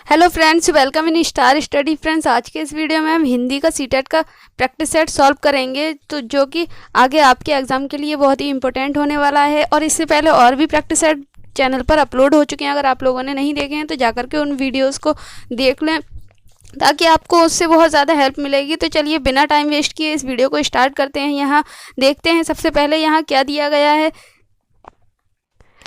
Hello friends, welcome in star study. Friends, आज के इस वीडियो में हम हिंदी का सीटेट का प्रैक्टिस सेट सॉल्व करेंगे, तो जो कि आगे आपके एग्ज़ाम के लिए बहुत ही इंपॉर्टेंट होने वाला है। और इससे पहले और भी प्रैक्टिस सेट चैनल पर अपलोड हो चुके हैं, अगर आप लोगों ने नहीं देखे हैं तो जाकर के उन वीडियोज़ को देख लें ताकि आपको उससे बहुत ज़्यादा हेल्प मिलेगी। तो चलिए बिना टाइम वेस्ट किए इस वीडियो को स्टार्ट करते हैं। यहाँ देखते हैं सबसे पहले यहाँ क्या दिया गया है।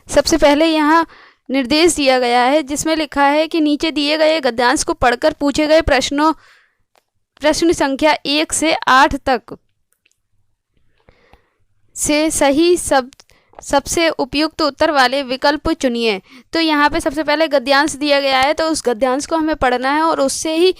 सबसे पहले यहाँ निर्देश दिया गया है जिसमें लिखा है कि नीचे दिए गए गद्यांश को पढ़कर पूछे गए प्रश्न संख्या 1 से 8 तक से सही सबसे उपयुक्त उत्तर वाले विकल्प चुनिए। तो यहाँ पे सबसे पहले गद्यांश दिया गया है, तो उस गद्यांश को हमें पढ़ना है और उससे ही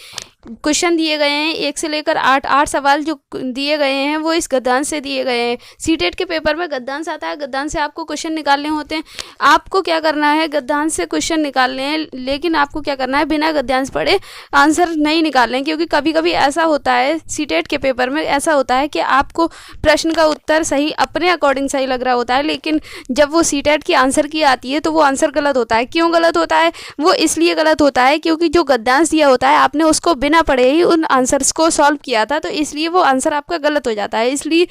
क्वेश्चन दिए गए हैं। 1 से लेकर 8 सवाल जो दिए गए हैं वो इस गद्यांश से दिए गए हैं। सीटेट के पेपर में गद्यांश आता है, गद्यांश से आपको क्वेश्चन निकालने होते हैं। आपको क्या करना है, गद्यांश से क्वेश्चन निकालने हैं, लेकिन आपको क्या करना है, बिना गद्यांश पढ़े आंसर नहीं निकालने। क्योंकि कभी कभी ऐसा होता है, सीटेट के पेपर में ऐसा होता है कि आपको प्रश्न का उत्तर सही अपने अकॉर्डिंग सही लग रहा होता है, लेकिन जब वो सीटेट की आंसर की आती है तो वो आंसर गलत होता है। क्यों गलत होता है? वो इसलिए गलत होता है क्योंकि जो गद्यांश दिया होता है आपने उसको बिना पढ़े ही उन आंसर्स को सॉल्व किया था, तो इसलिए वो आंसर आपका गलत हो जाता है। इसलिए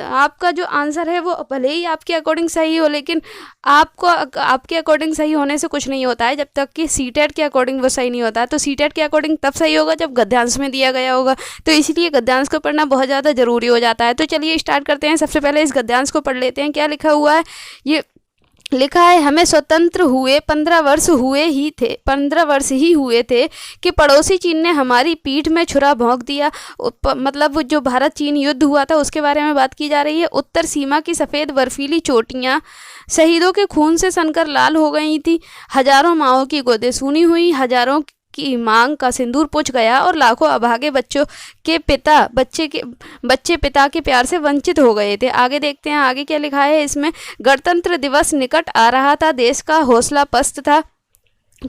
आपका जो आंसर है वो भले ही आपके अकॉर्डिंग सही हो, लेकिन आपको आपके अकॉर्डिंग सही होने से कुछ नहीं होता है जब तक कि सीटेट के अकॉर्डिंग वो सही नहीं होता है। तो सीटेट के अकॉर्डिंग तब सही होगा जब गद्यांश में दिया गया होगा, तो इसलिए गद्यांश को पढ़ना बहुत ज़्यादा ज़रूरी हो जाता है। तो चलिए स्टार्ट करते हैं। सबसे पहले इस गद्यांश को पढ़ लेते हैं। क्या लिखा हुआ है? ये लिखा है, हमें स्वतंत्र हुए 15 वर्ष ही हुए थे कि पड़ोसी चीन ने हमारी पीठ में छुरा भोंक दिया। मतलब जो भारत चीन युद्ध हुआ था उसके बारे में बात की जा रही है। उत्तर सीमा की सफ़ेद बर्फीली चोटियाँ शहीदों के खून से सनकर लाल हो गई थी। हजारों माँओं की गोदें सूनी हुई, हजारों की मांग का सिंदूर पुछ गया और लाखों अभागे बच्चे पिता के प्यार से वंचित हो गए थे। आगे देखते हैं आगे क्या लिखा है इसमें। गणतंत्र दिवस निकट आ रहा था, देश का हौसला पस्त था,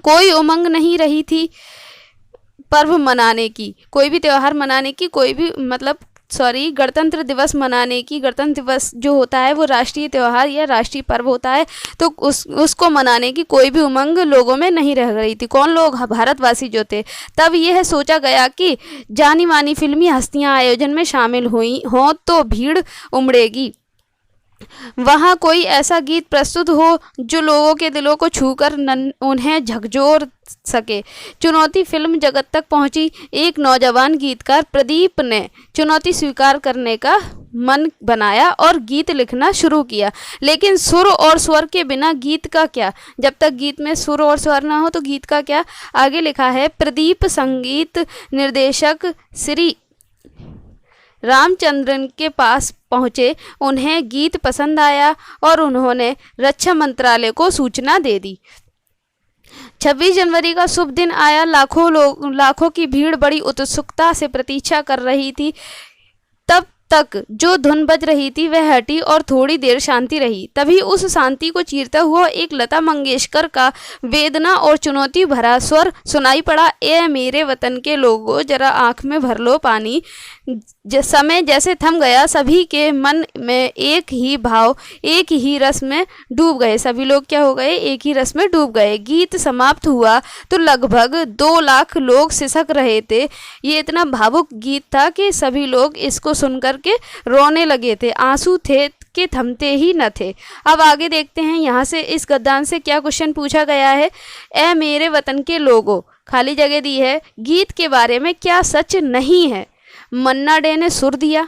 कोई उमंग नहीं रही थी पर्व मनाने की, कोई भी त्यौहार मनाने की, गणतंत्र दिवस मनाने की। गणतंत्र दिवस जो होता है वो राष्ट्रीय त्यौहार या राष्ट्रीय पर्व होता है, तो उसको मनाने की कोई भी उमंग लोगों में नहीं रह रही थी। कौन लोग? भारतवासी जो थे। तब यह सोचा गया कि जानी मानी फिल्मी हस्तियां आयोजन में शामिल हों तो भीड़ उमड़ेगी, वहाँ कोई ऐसा गीत प्रस्तुत हो जो लोगों के दिलों को छूकर उन्हें झकझोर सके। चुनौती फिल्म जगत तक पहुंची। एक नौजवान गीतकार प्रदीप ने चुनौती स्वीकार करने का मन बनाया और गीत लिखना शुरू किया। लेकिन सुर और स्वर के बिना गीत का क्या? जब तक गीत में सुर और स्वर ना हो तो गीत का क्या? आगे लिखा है, प्रदीप संगीत निर्देशक श्री रामचंद्रन के पास पहुंचे। उन्हें गीत पसंद आया और उन्होंने रक्षा मंत्रालय को सूचना दे दी। 26 जनवरी का शुभ दिन आया। लाखों की भीड़ बड़ी उत्सुकता से प्रतीक्षा कर रही थी। तब तक जो धुन बज रही थी वह हटी और थोड़ी देर शांति रही। तभी उस शांति को चीरता हुआ एक लता मंगेशकर का वेदना और चुनौती भरा स्वर सुनाई पड़ा। ए मेरे वतन के लोगों, जरा आंख में भर लो पानी। समय जैसे थम गया, सभी के मन में एक ही भाव, एक ही रस में डूब गए। सभी लोग क्या हो गए? एक ही रस में डूब गए। गीत समाप्त हुआ तो लगभग 2 लाख लोग सिसक रहे थे। ये इतना भावुक गीत था कि सभी लोग इसको सुनकर के रोने लगे थे। आंसू थे कि थमते ही न थे। अब आगे देखते हैं यहाँ से इस गद्यांश से क्या क्वेश्चन पूछा गया है। ए मेरे वतन के लोगों, खाली जगह दी है, गीत के बारे में क्या सच नहीं है? मन्ना डे ने सुर दिया,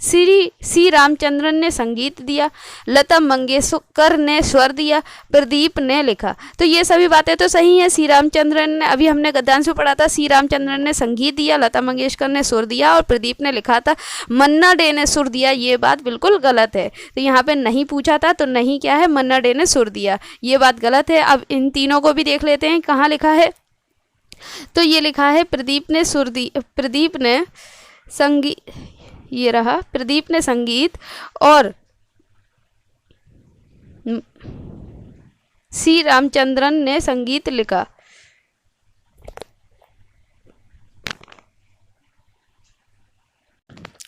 सी रामचंद्रन ने संगीत दिया, लता मंगेशकर ने स्वर दिया, प्रदीप ने लिखा। तो ये सभी बातें तो सही हैं। सी रामचंद्रन ने, अभी हमने गद्यांश में पढ़ा था, सी रामचंद्रन ने संगीत दिया, लता मंगेशकर ने सुर दिया और प्रदीप ने लिखा था। मन्ना डे ने सुर दिया, ये बात बिल्कुल गलत है। तो यहाँ पे नहीं पूछा था, तो नहीं क्या है? मन्ना डे ने सुर दिया, ये बात गलत है। अब इन तीनों को भी देख लेते हैं कहाँ लिखा है। तो ये लिखा है प्रदीप ने संगीत, ये रहा, प्रदीप ने संगीत और सी रामचंद्रन ने संगीत लिखा।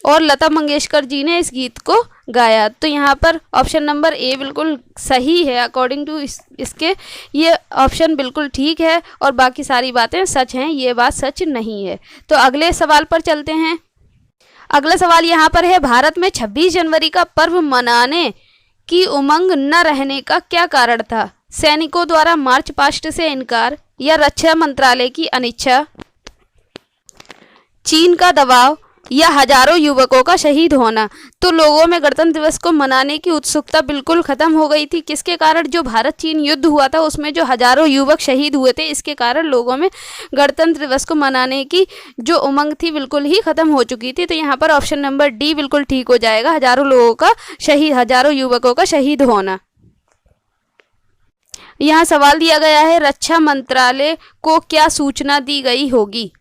और लता मंगेशकर जी ने इस गीत को गाया। तो यहाँ पर ऑप्शन नंबर ए बिल्कुल सही है अकॉर्डिंग टू इसके, ये ऑप्शन बिल्कुल ठीक है और बाकी सारी बातें सच हैं, ये बात सच नहीं है। तो अगले सवाल पर चलते हैं। अगला सवाल यहाँ पर है, भारत में 26 जनवरी का पर्व मनाने की उमंग न रहने का क्या कारण था? सैनिकों द्वारा मार्च पास्ट से इनकार, या रक्षा मंत्रालय की अनिच्छा, चीन का दबाव, या हजारों युवकों का शहीद होना। तो लोगों में गणतंत्र दिवस को मनाने की उत्सुकता बिल्कुल खत्म हो गई थी। किसके कारण? जो भारत चीन युद्ध हुआ था उसमें जो हजारों युवक शहीद हुए थे, इसके कारण लोगों में गणतंत्र दिवस को मनाने की जो उमंग थी बिल्कुल ही खत्म हो चुकी थी। तो यहाँ पर ऑप्शन नंबर डी बिल्कुल ठीक हो जाएगा, हजारों युवकों का शहीद होना। यहाँ सवाल दिया गया है, रक्षा मंत्रालय को क्या सूचना दी गई होगी?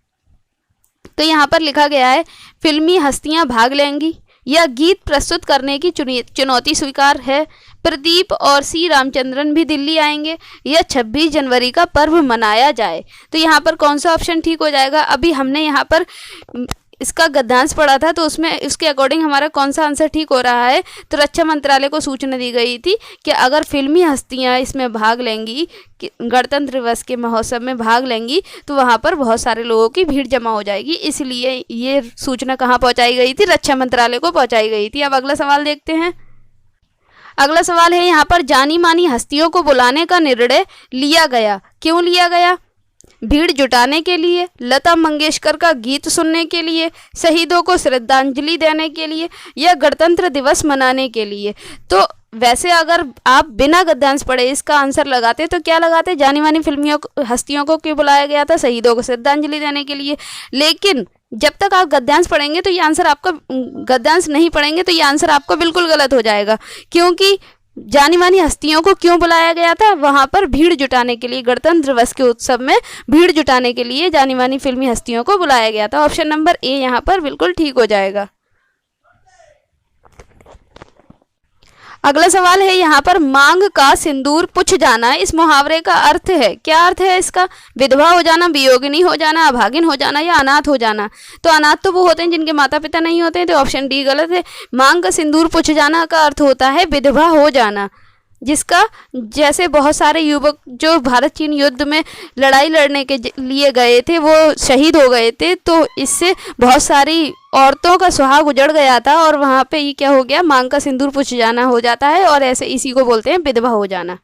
तो यहाँ पर लिखा गया है, फिल्मी हस्तियां भाग लेंगी, या गीत प्रस्तुत करने की चुनौती स्वीकार है, प्रदीप और सी रामचंद्रन भी दिल्ली आएंगे, या 26 जनवरी का पर्व मनाया जाए। तो यहाँ पर कौन सा ऑप्शन ठीक हो जाएगा? अभी हमने यहाँ पर इसका गद्यांश पढ़ा था, तो उसमें उसके अकॉर्डिंग हमारा कौन सा आंसर ठीक हो रहा है? तो रक्षा मंत्रालय को सूचना दी गई थी कि अगर फिल्मी हस्तियां इसमें भाग लेंगी, गणतंत्र दिवस के महोत्सव में भाग लेंगी, तो वहां पर बहुत सारे लोगों की भीड़ जमा हो जाएगी, इसलिए ये सूचना कहाँ पहुंचाई गई थी? रक्षा मंत्रालय को पहुंचाई गई थी। अब अगला सवाल देखते हैं। अगला सवाल है यहाँ पर, जानी मानी हस्तियों को बुलाने का निर्णय लिया गया, क्यों लिया गया? भीड़ जुटाने के लिए, लता मंगेशकर का गीत सुनने के लिए, शहीदों को श्रद्धांजलि देने के लिए, या गणतंत्र दिवस मनाने के लिए? तो वैसे अगर आप बिना गद्यांश पढ़े इसका आंसर लगाते तो क्या लगाते? जानी मानी फिल्मियों हस्तियों को क्यों बुलाया गया था? शहीदों को श्रद्धांजलि देने के लिए। लेकिन जब तक आप गद्यांश पढ़ेंगे तो ये आंसर आपका, गद्यांश नहीं पढ़ेंगे तो ये आंसर आपका बिल्कुल गलत हो जाएगा, क्योंकि जानी मानी हस्तियों को क्यों बुलाया गया था? वहां पर भीड़ जुटाने के लिए, गणतंत्र दिवस के उत्सव में भीड़ जुटाने के लिए जानी मानी फिल्मी हस्तियों को बुलाया गया था। ऑप्शन नंबर ए यहाँ पर बिल्कुल ठीक हो जाएगा। अगला सवाल है यहाँ पर, मांग का सिंदूर पुछ जाना, इस मुहावरे का अर्थ है, क्या अर्थ है इसका? विधवा हो जाना, वियोगिनी हो जाना, अभागिन हो जाना, या अनाथ हो जाना? तो अनाथ तो वो होते हैं जिनके माता पिता नहीं होते हैं, तो ऑप्शन डी गलत है। मांग का सिंदूर पुछ जाना का अर्थ होता है विधवा हो जाना, जिसका जैसे बहुत सारे युवक जो भारत चीन युद्ध में लड़ाई लड़ने के लिए गए थे वो शहीद हो गए थे, तो इससे बहुत सारी औरतों का सुहाग उजड़ गया था और वहाँ पे ये क्या हो गया? मांग का सिंदूर पुछ जाना हो जाता है, और ऐसे इसी को बोलते हैं विधवा हो जाना।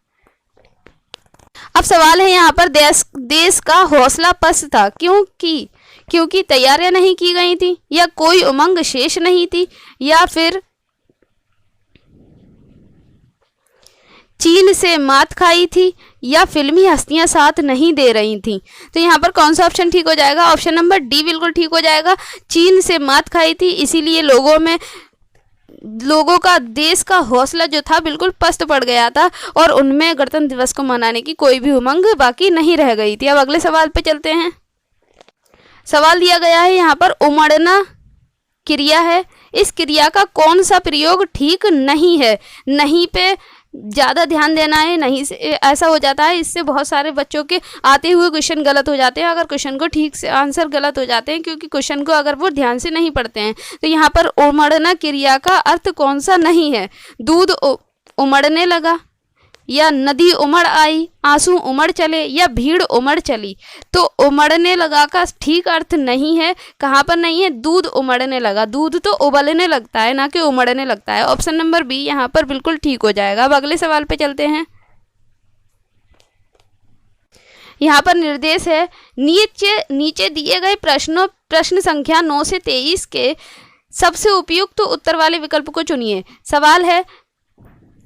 अब सवाल है यहाँ पर, देश का हौसला पस्त था, क्योंकि तैयारियां नहीं की गई थी, या कोई उमंग शेष नहीं थी, या फिर चीन से मात खाई थी, या फिल्मी हस्तियां साथ नहीं दे रही थीं? तो यहाँ पर कौन सा ऑप्शन ठीक हो जाएगा? ऑप्शन नंबर डी बिल्कुल ठीक हो जाएगा। चीन से मात खाई थी, इसीलिए लोगों का, देश का हौसला जो था बिल्कुल पस्त पड़ गया था और उनमें गणतंत्र दिवस को मनाने की कोई भी उमंग बाकी नहीं रह गई थी। अब अगले सवाल पे चलते हैं। सवाल दिया गया है यहाँ पर, उमड़ना क्रिया है, इस क्रिया का कौन सा प्रयोग ठीक नहीं है? नहीं पे ज़्यादा ध्यान देना है, नहीं से ऐसा हो जाता है, इससे बहुत सारे बच्चों के आते हुए क्वेश्चन गलत हो जाते हैं, अगर क्वेश्चन को ठीक से आंसर गलत हो जाते हैं, क्योंकि क्वेश्चन को अगर वो ध्यान से नहीं पढ़ते हैं। तो यहाँ पर उमड़ना क्रिया का अर्थ कौन सा नहीं है? दूध उमड़ने लगा, या नदी उमड़ आई, आंसू उमड़ चले, या भीड़ उमड़ चली? तो उमड़ने लगा का ठीक अर्थ नहीं है, कहाँ पर नहीं है? दूध उमड़ने लगा, दूध तो उबलने लगता है ना कि उमड़ने लगता है। ऑप्शन नंबर बी यहाँ पर बिल्कुल ठीक हो जाएगा। अब अगले सवाल पे चलते हैं। यहाँ पर निर्देश है, नीचे दिए गए प्रश्न संख्या 9 से 23 के सबसे उपयुक्त उत्तर वाले विकल्प को चुनिए। सवाल है,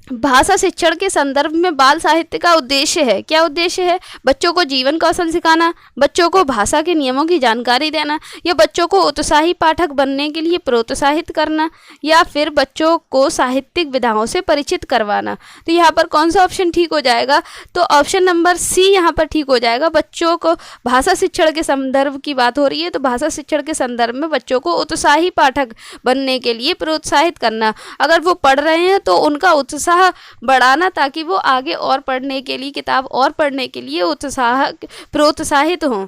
भाषा शिक्षण के संदर्भ में बाल साहित्य का उद्देश्य है, क्या उद्देश्य है? बच्चों को जीवन कौशल सिखाना, बच्चों को भाषा के नियमों की जानकारी देना, या बच्चों को उत्साही पाठक बनने के लिए प्रोत्साहित करना, या फिर बच्चों को साहित्यिक विधाओं से परिचित करवाना? तो यहाँ पर कौन सा ऑप्शन ठीक हो जाएगा? तो ऑप्शन नंबर सी यहाँ पर ठीक हो जाएगा। बच्चों को भाषा शिक्षण के संदर्भ की बात हो रही है, तो भाषा शिक्षण के संदर्भ में बच्चों को उत्साही पाठक बनने के लिए प्रोत्साहित करना। अगर वो पढ़ रहे हैं तो उनका उत्साह बढ़ाना, ताकि वो आगे और पढ़ने के लिए, किताब और पढ़ने के लिए प्रोत्साहित हों।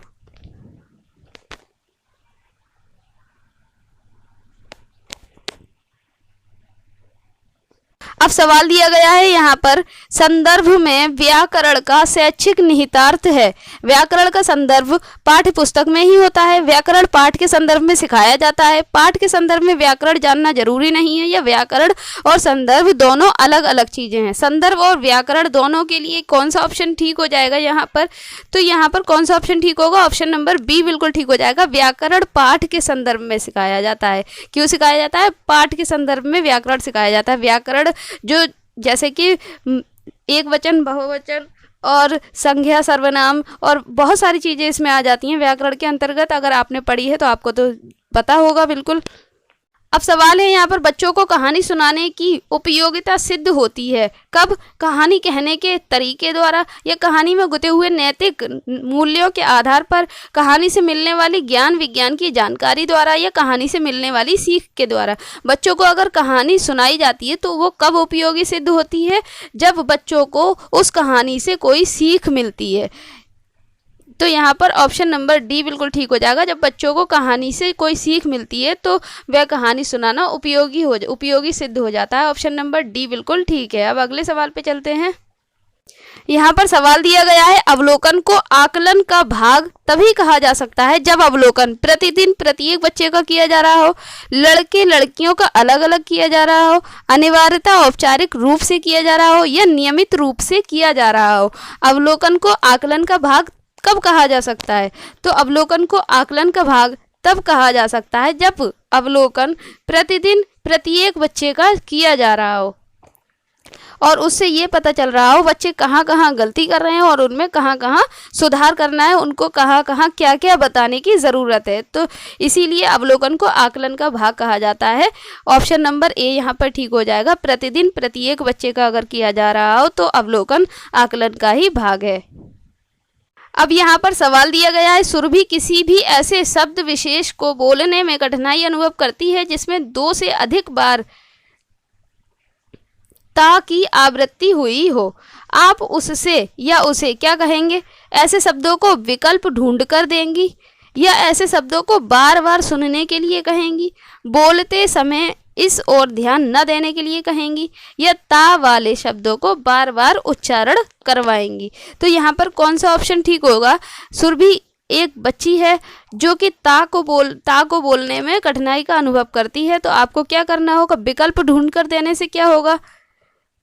अब सवाल दिया गया है यहाँ पर, संदर्भ में व्याकरण का शैक्षिक निहितार्थ है। व्याकरण का संदर्भ पाठ्य पुस्तक में ही होता है। व्याकरण पाठ के संदर्भ में सिखाया जाता है। पाठ के संदर्भ में व्याकरण जानना जरूरी नहीं है। यह व्याकरण और संदर्भ दोनों अलग अलग चीजें हैं। संदर्भ और व्याकरण दोनों के लिए कौन सा ऑप्शन ठीक हो जाएगा यहाँ पर? तो यहाँ पर कौन सा ऑप्शन ठीक होगा? ऑप्शन नंबर बी बिल्कुल ठीक हो जाएगा। व्याकरण पाठ के संदर्भ में सिखाया जाता है। क्यों सिखाया जाता है? पाठ के संदर्भ में व्याकरण सिखाया जाता है। व्याकरण जो जैसे कि एक वचन, बहुवचन और संज्ञा, सर्वनाम और बहुत सारी चीजें इसमें आ जाती हैं व्याकरण के अंतर्गत। अगर आपने पढ़ी है तो आपको तो पता होगा बिल्कुल। अब सवाल है यहाँ पर, बच्चों को कहानी सुनाने की उपयोगिता सिद्ध होती है कब? कहानी कहने के तरीके द्वारा, या कहानी में गुथे हुए नैतिक मूल्यों के आधार पर, कहानी से मिलने वाली ज्ञान विज्ञान की जानकारी द्वारा, या कहानी से मिलने वाली सीख के द्वारा। बच्चों को अगर कहानी सुनाई जाती है तो वो कब उपयोगी सिद्ध होती है? जब बच्चों को उस कहानी से कोई सीख मिलती है। तो यहाँ पर ऑप्शन नंबर डी बिल्कुल ठीक हो जाएगा। जब बच्चों को कहानी से कोई सीख मिलती है तो वह कहानी सुनाना उपयोगी सिद्ध हो जाता है। ऑप्शन नंबर डी बिल्कुल ठीक है। अब अगले सवाल पे चलते हैं। यहाँ पर सवाल दिया गया है, अवलोकन को आकलन का भाग तभी कहा जा सकता है जब अवलोकन प्रतिदिन प्रत्येक बच्चे का किया जा रहा हो, लड़के लड़कियों का अलग अलग किया जा रहा हो, अनिवार्यता औपचारिक रूप से किया जा रहा हो, या नियमित रूप से किया जा रहा हो। अवलोकन को आकलन का भाग कब कहा जा सकता है? तो अवलोकन को आकलन का भाग तब कहा जा सकता है जब अवलोकन प्रतिदिन प्रत्येक बच्चे का किया जा रहा हो और उससे ये पता चल रहा हो बच्चे कहाँ कहाँ गलती कर रहे हैं और उनमें कहाँ कहाँ सुधार करना है, उनको कहाँ कहाँ क्या क्या बताने की ज़रूरत है। तो इसीलिए अवलोकन को आकलन का भाग कहा जाता है। ऑप्शन नंबर ए यहाँ पर ठीक हो जाएगा। प्रतिदिन प्रत्येक बच्चे का अगर किया जा रहा हो तो अवलोकन आकलन का ही भाग है। अब यहाँ पर सवाल दिया गया है, सुरभि किसी भी ऐसे शब्द विशेष को बोलने में कठिनाई अनुभव करती है जिसमें 2 से अधिक बार ता की आवृत्ति हुई हो। आप उससे या उसे क्या कहेंगे? ऐसे शब्दों को विकल्प ढूंढ कर देंगी, या ऐसे शब्दों को बार बार सुनने के लिए कहेंगी, बोलते समय इस ओर ध्यान न देने के लिए कहेंगी, या ता वाले शब्दों को बार बार उच्चारण करवाएंगी। तो यहाँ पर कौन सा ऑप्शन ठीक होगा? सुरभि एक बच्ची है जो कि ता को बोलने में कठिनाई का अनुभव करती है, तो आपको क्या करना होगा? विकल्प ढूंढ कर देने से क्या होगा?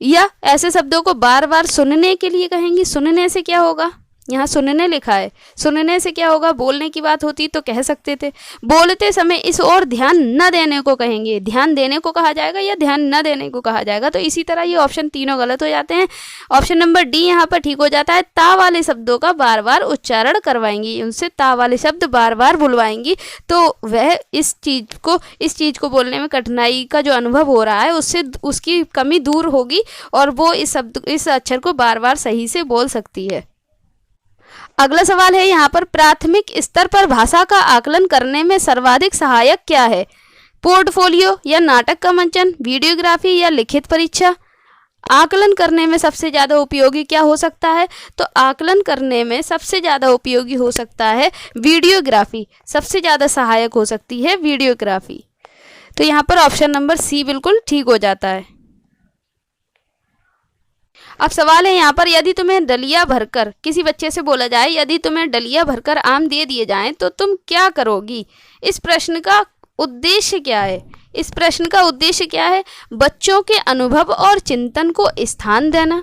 या ऐसे शब्दों को बार बार सुनने के लिए कहेंगी। सुनने से क्या होगा? यहाँ सुनने लिखा है, सुनने से क्या होगा? बोलने की बात होती तो कह सकते थे। बोलते समय इस ओर ध्यान न देने को कहेंगे, ध्यान देने को कहा जाएगा या ध्यान न देने को कहा जाएगा। तो इसी तरह ये ऑप्शन तीनों गलत हो जाते हैं। ऑप्शन नंबर डी यहाँ पर ठीक हो जाता है। ता वाले शब्दों का बार बार उच्चारण करवाएंगी, उनसे ता वाले शब्द बार बार बुलवाएंगी, तो वह इस चीज को बोलने में कठिनाई का जो अनुभव हो रहा है उससे उसकी कमी दूर होगी और वो इस अक्षर को बार बार सही से बोल सकती है। अगला सवाल है यहाँ पर, प्राथमिक स्तर पर भाषा का आकलन करने में सर्वाधिक सहायक क्या है? पोर्टफोलियो या नाटक का मंचन, वीडियोग्राफी या लिखित परीक्षा? आकलन करने में सबसे ज़्यादा उपयोगी क्या हो सकता है? तो आकलन करने में सबसे ज़्यादा उपयोगी हो सकता है वीडियोग्राफी, सबसे ज़्यादा सहायक हो सकती है वीडियोग्राफी। तो यहाँ पर ऑप्शन नंबर सी बिल्कुल ठीक हो जाता है। अब सवाल है यहाँ पर, यदि तुम्हें डलिया भरकर, किसी बच्चे से बोला जाए यदि तुम्हें डलिया भरकर आम दे दिए जाएं तो तुम क्या करोगी? इस प्रश्न का उद्देश्य क्या है? इस प्रश्न का उद्देश्य क्या है? बच्चों के अनुभव और चिंतन को स्थान देना,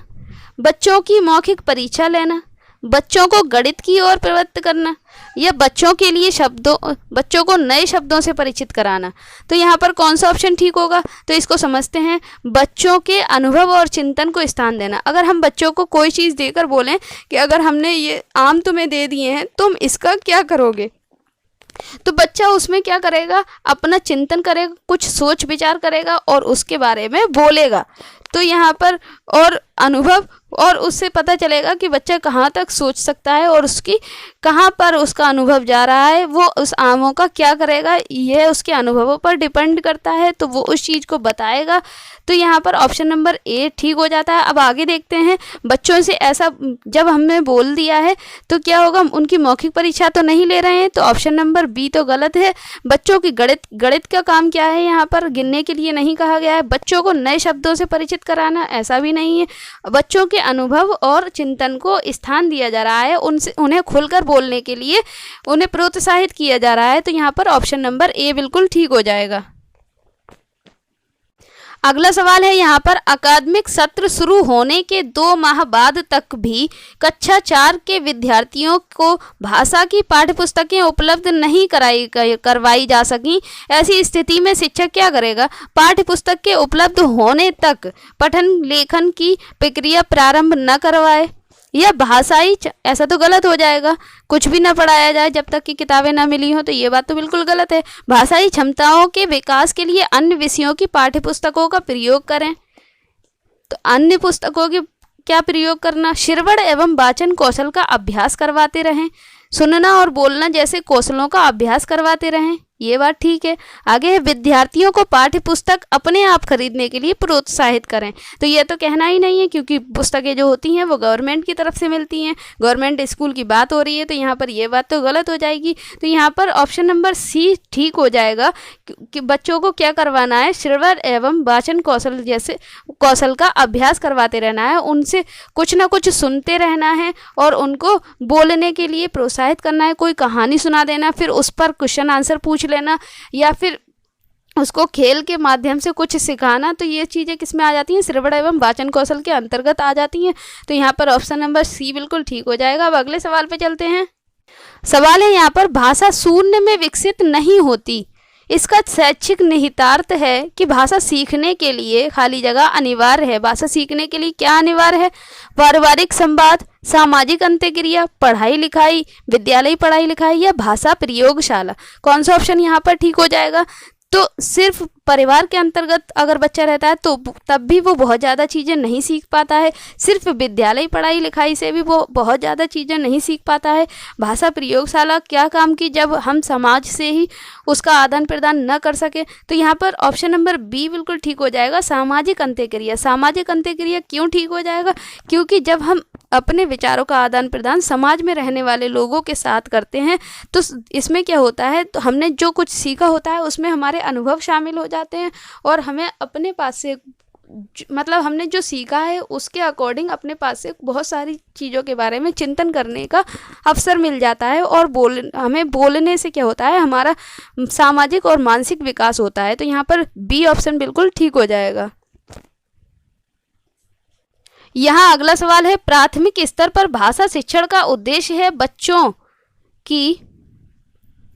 बच्चों की मौखिक परीक्षा लेना, बच्चों को गणित की ओर प्रवृत्त करना, या बच्चों को नए शब्दों से परिचित कराना। तो यहाँ पर कौन सा ऑप्शन ठीक होगा? तो इसको समझते हैं। बच्चों के अनुभव और चिंतन को स्थान देना। अगर हम बच्चों को कोई चीज़ देकर बोलें कि अगर हमने ये आम तुम्हें दे दिए हैं तुम इसका क्या करोगे, तो बच्चा उसमें क्या करेगा? अपना चिंतन करेगा, कुछ सोच विचार करेगा और उसके बारे में बोलेगा। तो यहाँ पर और अनुभव और उससे पता चलेगा कि बच्चा कहाँ तक सोच सकता है और उसकी कहाँ पर उसका अनुभव जा रहा है, वो उस आमों का क्या करेगा, यह उसके अनुभवों पर डिपेंड करता है, तो वो उस चीज़ को बताएगा। तो यहाँ पर ऑप्शन नंबर ए ठीक हो जाता है। अब आगे देखते हैं, बच्चों से ऐसा जब हमने बोल दिया है तो क्या होगा, उनकी मौखिक परीक्षा तो नहीं ले रहे हैं, तो ऑप्शन नंबर बी तो गलत है। बच्चों की गणित का काम क्या है, यहाँ पर गिनने के लिए नहीं कहा गया है। बच्चों को नए शब्दों से परिचित कराना, ऐसा भी नहीं है। बच्चों के अनुभव और चिंतन को स्थान दिया जा रहा है, उन्हें खुलकर बोलने के लिए उन्हें प्रोत्साहित किया जा रहा है। तो यहाँ पर ऑप्शन नंबर ए बिल्कुल ठीक हो जाएगा। अगला सवाल है यहाँ पर, अकादमिक सत्र शुरू होने के 2 माह बाद तक भी कक्षा 4 के विद्यार्थियों को भाषा की पाठ्यपुस्तकें उपलब्ध नहीं करवाई जा सकी। ऐसी स्थिति में शिक्षक क्या करेगा? पाठ्यपुस्तक के उपलब्ध होने तक पठन लेखन की प्रक्रिया प्रारंभ न करवाए, या भाषाई ऐसा तो गलत हो जाएगा, कुछ भी ना पढ़ाया जाए जब तक कि किताबें ना मिली हो, तो ये बात तो बिल्कुल गलत है। भाषाई क्षमताओं के विकास के लिए अन्य विषयों की पाठ्यपुस्तकों का प्रयोग करें। तो अन्य पुस्तकों के क्या प्रयोग करना? श्रवण एवं वाचन कौशल का अभ्यास करवाते रहें, सुनना और बोलना जैसे कौशलों का अभ्यास करवाते रहें, ये बात ठीक है। आगे है, विद्यार्थियों को पाठ्य पुस्तक अपने आप खरीदने के लिए प्रोत्साहित करें। तो ये तो कहना ही नहीं है, क्योंकि पुस्तकें जो होती हैं वो गवर्नमेंट की तरफ से मिलती हैं, गवर्नमेंट स्कूल की बात हो रही है, तो यहाँ पर ये बात तो गलत हो जाएगी। तो यहाँ पर ऑप्शन नंबर सी ठीक हो जाएगा कि बच्चों को क्या करवाना है, श्रवण एवं वाचन कौशल जैसे कौशल का अभ्यास करवाते रहना है, उनसे कुछ ना कुछ सुनते रहना है और उनको बोलने के लिए प्रोत्साहित करना है। कोई कहानी सुना देना, फिर उस पर क्वेश्चन आंसर पूछ लेना, या फिर उसको खेल के माध्यम से कुछ सिखाना, तो ये चीज़ें किस में आ जाती हैं? श्रवण एवं वाचन कौशल के अंतर्गत आ जाती हैं। तो यहाँ पर ऑप्शन नंबर सी बिल्कुल ठीक हो जाएगा। अब अगले सवाल पे चलते हैं। सवाल है यहाँ पर, भाषा शून्य में विकसित नहीं होती। इसका शैक्षिक निहितार्थ है कि भाषा सीखने के लिए खाली जगह अनिवार्य है। भाषा सीखने के लिए क्या अनिवार्य है? पारिवारिक संवाद, सामाजिक अंतःक्रिया, पढ़ाई लिखाई, विद्यालय पढ़ाई लिखाई, या भाषा प्रयोगशाला। कौन सा ऑप्शन यहाँ पर ठीक हो जाएगा? तो सिर्फ परिवार के अंतर्गत अगर बच्चा रहता है तो तब भी वो बहुत ज़्यादा चीज़ें नहीं सीख पाता है। सिर्फ विद्यालय पढ़ाई लिखाई से भी वो बहुत ज़्यादा चीज़ें नहीं सीख पाता है। भाषा प्रयोगशाला क्या काम की जब हम समाज से ही उसका आदान प्रदान न कर सके। तो यहाँ पर ऑप्शन नंबर बी बिल्कुल ठीक हो जाएगा, सामाजिक अंतःक्रिया। सामाजिक अंतःक्रिया क्यों ठीक हो जाएगा? क्योंकि जब हम अपने विचारों का आदान प्रदान समाज में रहने वाले लोगों के साथ करते हैं तो इसमें क्या होता है, तो हमने जो कुछ सीखा होता है उसमें हमारे अनुभव शामिल हो जाते हैं और हमें अपने पास से मतलब हमने जो सीखा है उसके अकॉर्डिंग अपने पास से बहुत सारी चीज़ों के बारे में चिंतन करने का अवसर मिल जाता है। और हमें बोलने से क्या होता है, हमारा सामाजिक और मानसिक विकास होता है। तो यहाँ पर बी ऑप्शन बिल्कुल ठीक हो जाएगा। यहाँ अगला सवाल है, प्राथमिक स्तर पर भाषा शिक्षण का उद्देश्य है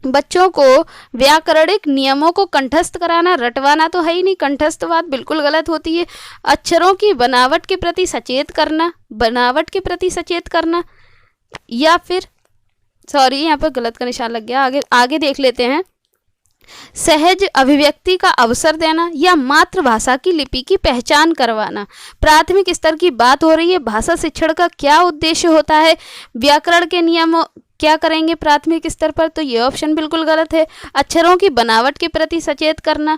बच्चों को व्याकरणिक नियमों को कंठस्थ कराना। रटवाना तो है ही नहीं, कंठस्थ बात बिल्कुल गलत होती है। अक्षरों की बनावट के प्रति सचेत करना, या फिर सॉरी यहाँ पर गलत का निशान लग गया, आगे देख लेते हैं। सहज अभिव्यक्ति का अवसर देना या मातृभाषा की लिपि की पहचान करवाना। प्राथमिक स्तर की बात हो रही है, भाषा शिक्षण का क्या उद्देश्य होता है? व्याकरण के नियम क्या करेंगे प्राथमिक स्तर पर? तो ये ऑप्शन बिल्कुल गलत है। अक्षरों की बनावट के प्रति सचेत करना,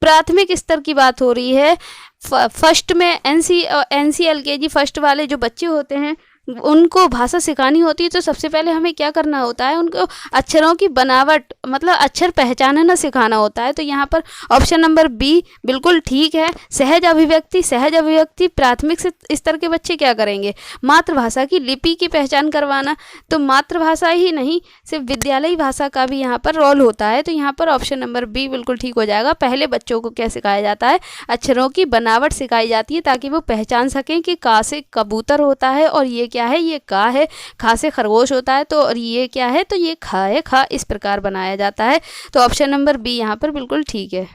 प्राथमिक स्तर की बात हो रही है। फर्स्ट में NCLKG फर्स्ट वाले जो बच्चे होते हैं उनको भाषा सिखानी होती है, तो सबसे पहले हमें क्या करना होता है, उनको अक्षरों की बनावट मतलब अक्षर पहचानना सिखाना होता है। तो यहाँ पर ऑप्शन नंबर बी बिल्कुल ठीक है। सहज अभिव्यक्ति प्राथमिक स्तर के बच्चे क्या करेंगे? मातृभाषा की लिपि की पहचान करवाना। तो मातृभाषा ही नहीं, सिर्फ विद्यालयी भाषा का भी यहाँ पर रोल होता है। तो यहाँ पर ऑप्शन नंबर बी बिल्कुल ठीक हो जाएगा। पहले बच्चों को क्या सिखाया जाता है? अक्षरों की बनावट सिखाई जाती है ताकि वो पहचान सकें कि का से कबूतर होता है और ये क्या है, ये का है। खा से खरगोश होता है तो और ये क्या है, तो ये खा है। खा इस प्रकार बनाया जाता है। तो ऑप्शन नंबर बी यहाँ पर बिल्कुल ठीक है।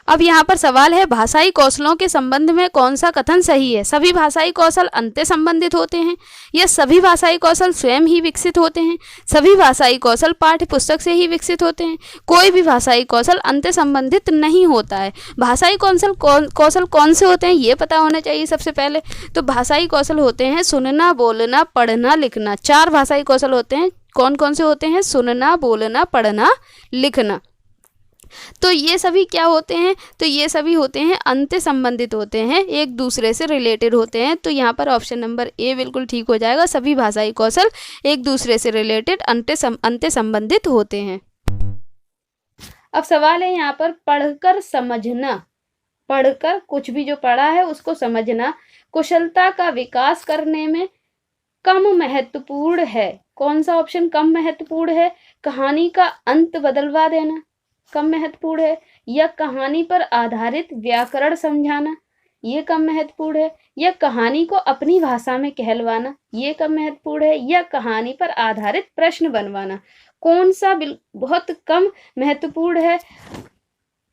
अब यहाँ पर सवाल है, भाषाई कौशलों के संबंध में कौन सा कथन सही है? सभी भाषाई कौशल अंत्य संबंधित होते हैं, या सभी भाषाई कौशल स्वयं ही विकसित होते हैं? सभी भाषाई कौशल पाठ्य पुस्तक से ही विकसित होते हैं। कोई भी भाषाई कौशल अंत्य संबंधित नहीं होता है। भाषाई कौशल कौन से होते हैं ये पता होना चाहिए सबसे पहले। तो भाषाई कौशल होते हैं सुनना, बोलना, पढ़ना, लिखना। 4 भाषाई कौशल होते हैं। कौन कौन से होते हैं? सुनना, बोलना, पढ़ना, लिखना। तो ये सभी क्या होते हैं? तो ये सभी होते हैं अंत्य संबंधित होते हैं, एक दूसरे से रिलेटेड होते हैं। तो यहाँ पर ऑप्शन नंबर ए बिल्कुल ठीक हो जाएगा। सभी भाषाई कौशल एक दूसरे से रिलेटेड अंत्य संबंधित होते हैं। अब सवाल है यहाँ पर, पढ़कर समझना, पढ़कर कुछ भी जो पढ़ा है उसको समझना कुशलता का विकास करने में कम महत्वपूर्ण है। कौन सा ऑप्शन कम महत्वपूर्ण है? कहानी का अंत बदलवा देना कम महत्वपूर्ण है, या कहानी पर आधारित व्याकरण समझाना ये कम महत्वपूर्ण है, या कहानी को अपनी भाषा में कहलवाना ये कम महत्वपूर्ण है, या कहानी पर आधारित प्रश्न बनवाना? कौन सा बहुत कम महत्वपूर्ण है?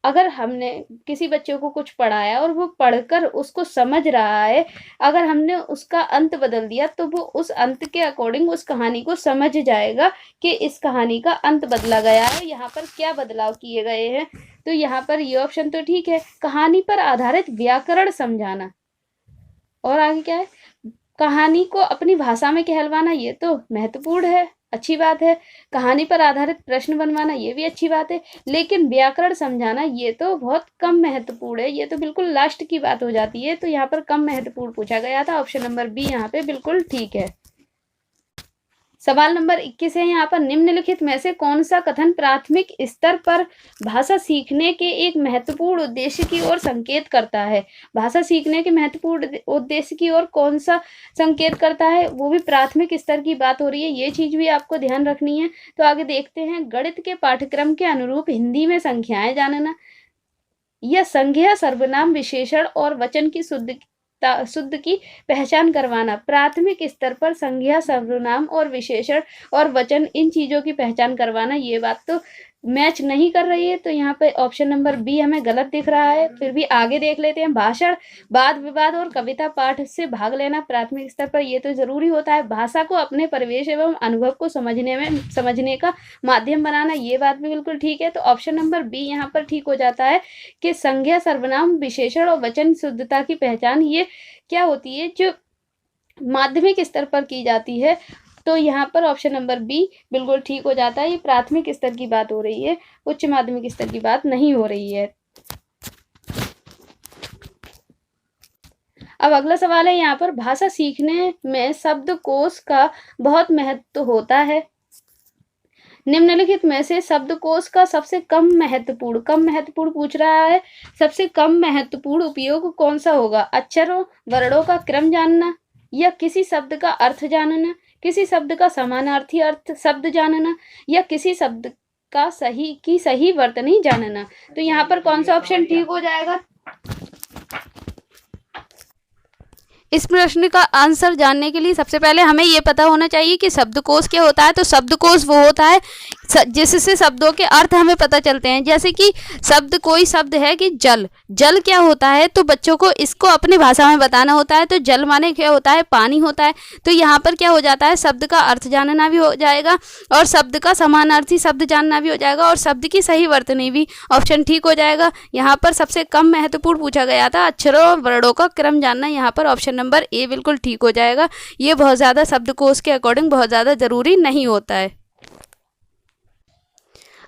अगर हमने किसी बच्चे को कुछ पढ़ाया और वो पढ़कर उसको समझ रहा है, अगर हमने उसका अंत बदल दिया तो वो उस अंत के अकॉर्डिंग उस कहानी को समझ जाएगा कि इस कहानी का अंत बदला गया है, यहाँ पर क्या बदलाव किए गए हैं। तो यहाँ पर ये ऑप्शन तो ठीक है, कहानी पर आधारित व्याकरण समझाना। और आगे क्या है? कहानी को अपनी भाषा में कहलवाना ये तो महत्वपूर्ण है, अच्छी बात है। कहानी पर आधारित प्रश्न बनवाना ये भी अच्छी बात है, लेकिन व्याकरण समझाना ये तो बहुत कम महत्वपूर्ण है, ये तो बिल्कुल लास्ट की बात हो जाती है। तो यहाँ पर कम महत्वपूर्ण पूछा गया था, ऑप्शन नंबर बी यहाँ पे बिल्कुल ठीक है। सवाल नंबर 21 है यहाँ पर, निम्नलिखित में से कौन सा कथन प्राथमिक स्तर पर भाषा सीखने के एक महत्वपूर्ण उद्देश्य की ओर संकेत करता है? भाषा सीखने के महत्वपूर्ण उद्देश्य की ओर कौन सा संकेत करता है? वो भी प्राथमिक स्तर की बात हो रही है, ये चीज भी आपको ध्यान रखनी है। तो आगे देखते हैं, गणित के पाठ्यक्रम के अनुरूप हिंदी में संख्याएं जानना, या संज्ञा, सर्वनाम, विशेषण और वचन की शुद्ध की पहचान करवाना। प्राथमिक स्तर पर संज्ञा, सर्वनाम और विशेषण और वचन, इन चीजों की पहचान करवाना, ये बात तो मैच नहीं कर रही है। तो यहाँ पे ऑप्शन नंबर बी हमें गलत दिख रहा है। फिर भी आगे देख लेते हैं, भाषण, वाद विवाद और कविता पाठ से भाग लेना प्राथमिक स्तर पर ये तो जरूरी होता है। भाषा को अपने परिवेश एवं अनुभव को समझने का माध्यम बनाना, ये बात भी बिल्कुल ठीक है। तो ऑप्शन नंबर बी यहाँ पर ठीक हो जाता है कि संज्ञा, सर्वनाम, विशेषण और वचन शुद्धता की पहचान ये क्या होती है, जो माध्यमिक स्तर पर की जाती है। तो यहाँ पर ऑप्शन नंबर बी बिल्कुल ठीक हो जाता है। ये प्राथमिक स्तर की बात हो रही है, उच्च माध्यमिक स्तर की बात नहीं हो रही है। अब अगला सवाल है यहाँ पर, भाषा सीखने में शब्दकोश का बहुत महत्व होता है। निम्नलिखित में से शब्दकोश का सबसे कम महत्वपूर्ण पूछ रहा है। सबसे कम महत्वपूर्ण उपयोग कौन सा होगा? अक्षरों, वर्णों का क्रम जानना, या किसी शब्द का अर्थ जानना, किसी शब्द का समानार्थी अर्थ शब्द जानना, या किसी शब्द का सही वर्तनी जानना। तो यहाँ पर कौन सा ऑप्शन ठीक हो जाएगा? इस प्रश्न का आंसर जानने के लिए सबसे पहले हमें ये पता होना चाहिए कि शब्दकोश क्या होता है। तो शब्दकोश वो होता है जिससे शब्दों के अर्थ हमें पता चलते हैं। जैसे कि कोई शब्द है कि जल क्या होता है, तो बच्चों को इसको अपनी भाषा में बताना होता है। तो जल माने क्या होता है? पानी होता है। तो यहाँ पर क्या हो जाता है? शब्द का अर्थ जानना भी हो जाएगा, और शब्द का समानार्थी शब्द जानना भी हो जाएगा, और शब्द की सही वर्तनी भी ऑप्शन ठीक हो जाएगा। यहाँ पर सबसे कम महत्वपूर्ण पूछा गया था अक्षरों और वर्णों का क्रम जानना, यहाँ पर ऑप्शन नंबर ए बिल्कुल ठीक हो जाएगा। ये बहुत ज़्यादा शब्दकोश के अकॉर्डिंग बहुत ज़्यादा जरूरी नहीं होता है।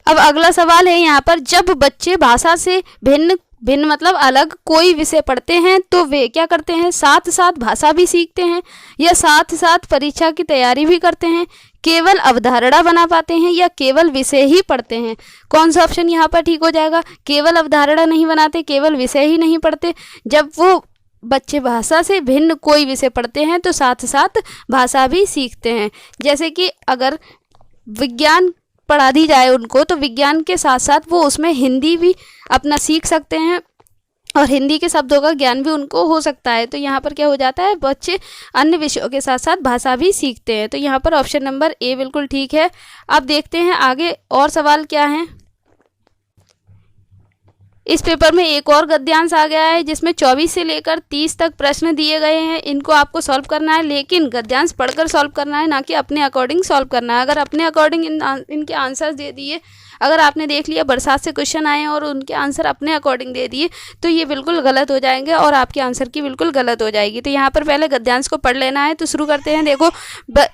अब अगला सवाल है यहाँ पर, जब बच्चे भाषा से भिन्न मतलब अलग कोई विषय पढ़ते हैं तो वे क्या करते हैं? साथ साथ भाषा भी सीखते हैं, या साथ साथ परीक्षा की तैयारी भी करते हैं, केवल अवधारणा बना पाते हैं, या केवल विषय ही पढ़ते हैं? कौन सा ऑप्शन यहाँ पर ठीक हो जाएगा? केवल अवधारणा नहीं बनाते, केवल विषय ही नहीं पढ़ते। जब वो बच्चे भाषा से भिन्न कोई विषय पढ़ते हैं तो साथ साथ भाषा भी सीखते हैं। जैसे कि अगर विज्ञान पढ़ा दी जाए उनको, तो विज्ञान के साथ साथ वो उसमें हिंदी भी अपना सीख सकते हैं, और हिंदी के शब्दों का ज्ञान भी उनको हो सकता है। तो यहाँ पर क्या हो जाता है? बच्चे अन्य विषयों के साथ साथ भाषा भी सीखते हैं। तो यहाँ पर ऑप्शन नंबर ए बिल्कुल ठीक है। अब देखते हैं आगे और सवाल क्या हैं। इस पेपर में एक और गद्यांश आ गया है जिसमें 24 से लेकर 30 तक प्रश्न दिए गए हैं। इनको आपको सॉल्व करना है, लेकिन गद्यांश पढ़कर सॉल्व करना है, ना कि अपने अकॉर्डिंग सॉल्व करना है। अगर अपने अकॉर्डिंग इनके आंसर्स दे दिए, अगर आपने देख लिया बरसात से क्वेश्चन आए और उनके आंसर अपने अकॉर्डिंग दे दिए, तो ये बिल्कुल गलत हो जाएंगे और आपके आंसर की बिल्कुल गलत हो जाएगी। तो यहाँ पर पहले गद्यांश को पढ़ लेना है। तो शुरू करते हैं। देखो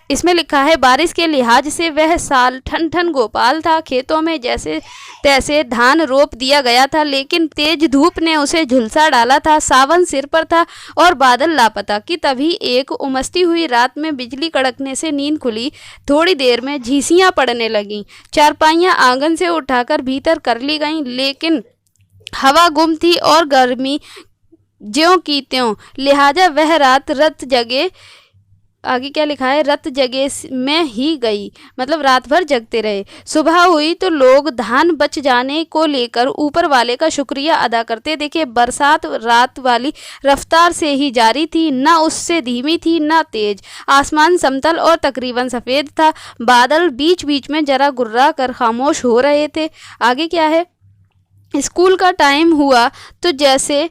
इसमें लिखा है, बारिश के लिहाज से वह साल ठन ठन गोपाल था, खेतों में जैसे तैसे धान रोप दिया गया था, लेकिन तेज धूप ने उसे झुलसा डाला था। सावन सिर पर था और बादल लापता कि तभी एक उमसती हुई रात में बिजली कड़कने से नींद खुली। थोड़ी देर में झींसियां पड़ने लगीं। चारपाइयां आंगन से उठाकर भीतर कर ली गईं, लेकिन हवा गुम थी और गर्मी ज्यों की त्यों, लिहाजा वह रात रत जगे, आगे क्या लिखा है, रत जगे में ही गई, मतलब रात भर जगते रहे। सुबह हुई तो लोग धान बच जाने को लेकर ऊपर वाले का शुक्रिया अदा करते देखे। बरसात रात वाली रफ्तार से ही जारी थी, न उससे धीमी थी न तेज। आसमान समतल और तकरीबन सफ़ेद था। बादल बीच बीच में जरा गुर्रा कर खामोश हो रहे थे। आगे क्या है, स्कूल का टाइम हुआ तो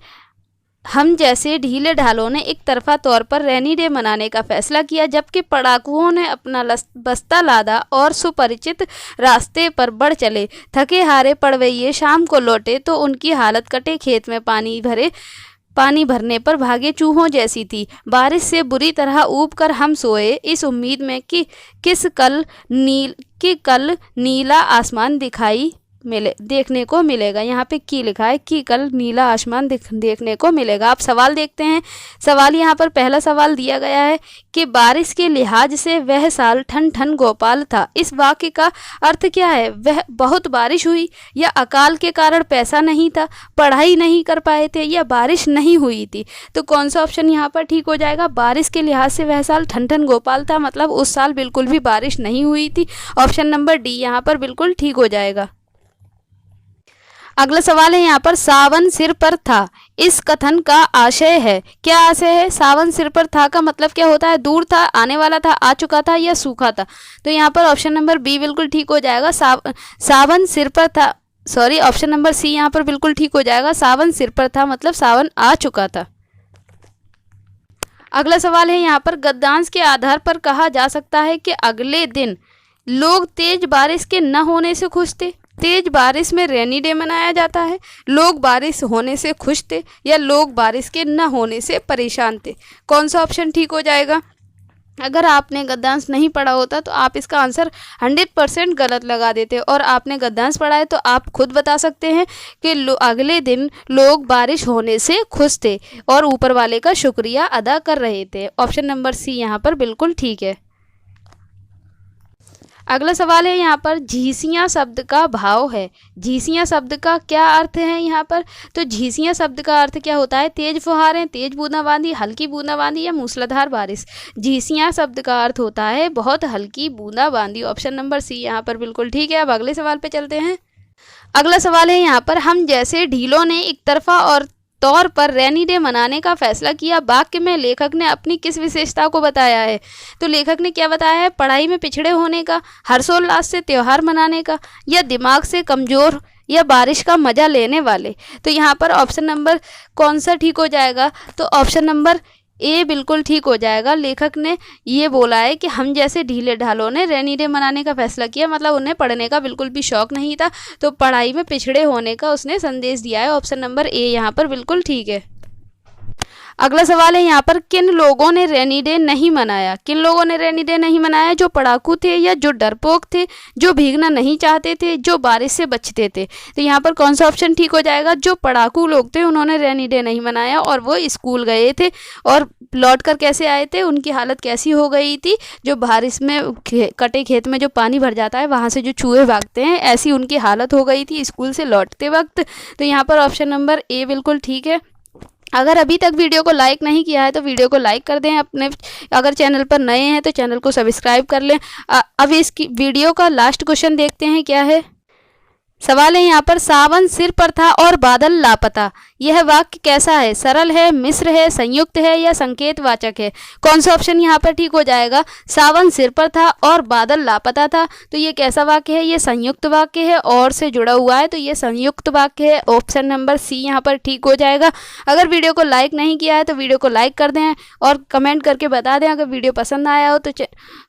हम जैसे ढीले ढालों ने एक तरफा तौर पर रेनी डे मनाने का फैसला किया, जबकि पढ़ाकुओं ने अपना बस्ता लादा और सुपरिचित रास्ते पर बढ़ चले। थके हारे पढ़वैये शाम को लौटे तो उनकी हालत कटे खेत में पानी भरने पर भागे चूहों जैसी थी। बारिश से बुरी तरह ऊब कर हम सोए, इस उम्मीद में कि कल नीला आसमान देखने को मिलेगा। यहाँ पे की लिखा है कि कल नीला आसमान देखने को मिलेगा। आप सवाल देखते हैं। सवाल यहाँ पर पहला सवाल दिया गया है कि बारिश के लिहाज से वह साल ठन ठन गोपाल था। इस वाक्य का अर्थ क्या है? वह बहुत बारिश हुई, या अकाल के कारण पैसा नहीं था, पढ़ाई नहीं कर पाए थे, या बारिश नहीं हुई थी। तो कौन सा ऑप्शन यहाँ पर ठीक हो जाएगा? बारिश के लिहाज से वह साल ठन ठन गोपाल था, मतलब उस साल बिल्कुल भी बारिश नहीं हुई थी। ऑप्शन नंबर डी यहाँ पर बिल्कुल ठीक हो जाएगा। अगला सवाल है यहाँ पर, सावन सिर पर था, इस कथन का आशय है। क्या आशय है? सावन सिर पर था का मतलब क्या होता है? दूर था, आने वाला था, आ चुका था, या सूखा था। तो यहाँ पर ऑप्शन नंबर बी बिल्कुल ठीक हो जाएगा। सावन सिर पर था, सॉरी, ऑप्शन नंबर सी यहाँ पर बिल्कुल ठीक हो जाएगा। सावन सिर पर था मतलब सावन आ चुका था। अगला सवाल है यहाँ पर, गद्यांश के आधार पर कहा जा सकता है कि अगले दिन लोग तेज बारिश के न होने से खुश थे। तेज बारिश में रेनी डे मनाया जाता है। लोग बारिश होने से खुश थे, या लोग बारिश के न होने से परेशान थे। कौन सा ऑप्शन ठीक हो जाएगा? अगर आपने गद्यांश नहीं पढ़ा होता तो आप इसका आंसर 100% गलत लगा देते, और आपने गद्यांश पढ़ा है तो आप खुद बता सकते हैं कि अगले दिन लोग बारिश होने से खुश थे और ऊपर वाले का शुक्रिया अदा कर रहे थे। ऑप्शन नंबर सी यहाँ पर बिल्कुल ठीक है। अगला सवाल है यहाँ पर, झींसियाँ शब्द का भाव है। झींसियाँ शब्द का क्या अर्थ है यहाँ पर? तो झींसियाँ शब्द का अर्थ क्या होता है? तेज फुहारें, तेज बूंदाबांदी, हल्की बूंदाबांदी, या मूसलाधार बारिश। झींसियाँ शब्द का अर्थ होता है बहुत हल्की बूंदाबांदी। ऑप्शन नंबर सी यहाँ पर बिल्कुल ठीक है। अब अगले सवाल पे चलते हैं। अगला सवाल है यहाँ पर, हम जैसे ढीलों ने एक तरफा और तौर पर रेनी डे मनाने का फैसला किया। वाक्य में लेखक ने अपनी किस विशेषता को बताया है? तो लेखक ने क्या बताया है? पढ़ाई में पिछड़े होने का, हर्षोल्लास से त्यौहार मनाने का, या दिमाग से कमजोर, या बारिश का मजा लेने वाले। तो यहाँ पर ऑप्शन नंबर कौन सा ठीक हो जाएगा? तो ऑप्शन नंबर ए बिल्कुल ठीक हो जाएगा। लेखक ने ये बोला है कि हम जैसे ढीले ढालों ने रेनी डे मनाने का फैसला किया, मतलब उन्हें पढ़ने का बिल्कुल भी शौक नहीं था, तो पढ़ाई में पिछड़े होने का उसने संदेश दिया है। ऑप्शन नंबर ए यहाँ पर बिल्कुल ठीक है। अगला सवाल है यहाँ पर, किन लोगों ने रेनी डे नहीं मनाया? किन लोगों ने रेनी डे नहीं मनाया? जो पढ़ाकू थे, या जो डरपोक थे, जो भीगना नहीं चाहते थे, जो बारिश से बचते थे। तो यहाँ पर कौन सा ऑप्शन ठीक हो जाएगा? जो पढ़ाकू लोग थे उन्होंने रेनी डे नहीं मनाया, और वो स्कूल गए थे, और लौट कर कैसे आए थे, उनकी हालत कैसी हो गई थी? जो बारिश में कटे खेत में जो पानी भर जाता है वहाँ से जो चूहे भागते हैं, ऐसी उनकी हालत हो गई थी स्कूल से लौटते वक्त। तो यहाँ पर ऑप्शन नंबर ए बिल्कुल ठीक है। अगर अभी तक वीडियो को लाइक नहीं किया है तो वीडियो को लाइक कर दें। अगर चैनल पर नए हैं तो चैनल को सब्सक्राइब कर लें। अब इसकी वीडियो का लास्ट क्वेश्चन देखते हैं क्या है। सवाल है यहाँ पर, सावन सिर पर था और बादल लापता। यह वाक्य कैसा है? सरल है, मिश्र है, संयुक्त है या संकेतवाचक है? कौन सा ऑप्शन यहाँ पर ठीक हो जाएगा? सावन सिर पर था और बादल लापता था, तो ये कैसा वाक्य है? ये संयुक्त वाक्य है, और से जुड़ा हुआ है, तो ये संयुक्त वाक्य है। ऑप्शन नंबर सी यहाँ पर ठीक हो जाएगा। अगर वीडियो को लाइक नहीं किया है तो वीडियो को लाइक कर दें और कमेंट करके बता दें। अगर वीडियो पसंद आया हो तो